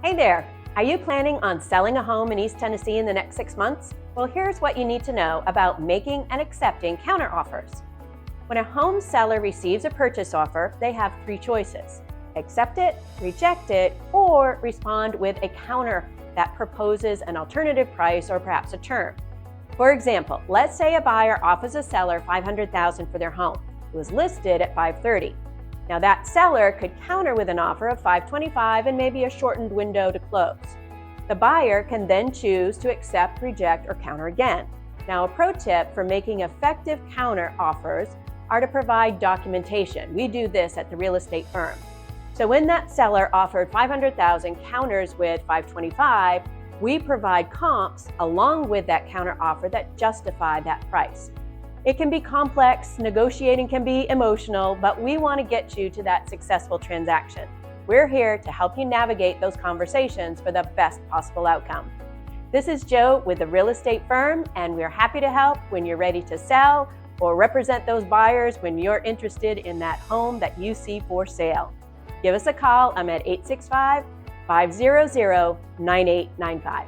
Hey there! Are you planning on selling a home in East Tennessee in the next 6 months? Well, here's what you need to know about making and accepting counteroffers. When a home seller receives a purchase offer, they have 3 choices: accept it, reject it, or respond with a counter that proposes an alternative price or perhaps a term. For example, let's say a buyer offers a seller $500,000 for their home. It was listed at $530,000. Now that seller could counter with an offer of $525,000 and maybe a shortened window to close. The buyer can then choose to accept, reject, or counter again. Now a pro tip for making effective counter offers are to provide documentation. We do this at the real estate firm. So when that seller offered $500,000 counters with $525,000, we provide comps along with that counter offer that justify that price. It can be complex, negotiating can be emotional, but we want to get you to that successful transaction. We're here to help you navigate those conversations for the best possible outcome. This is Jo with the real estate firm, and we're happy to help when you're ready to sell or represent those buyers when you're interested in that home that you see for sale. Give us a call. I'm at 865-500-9895.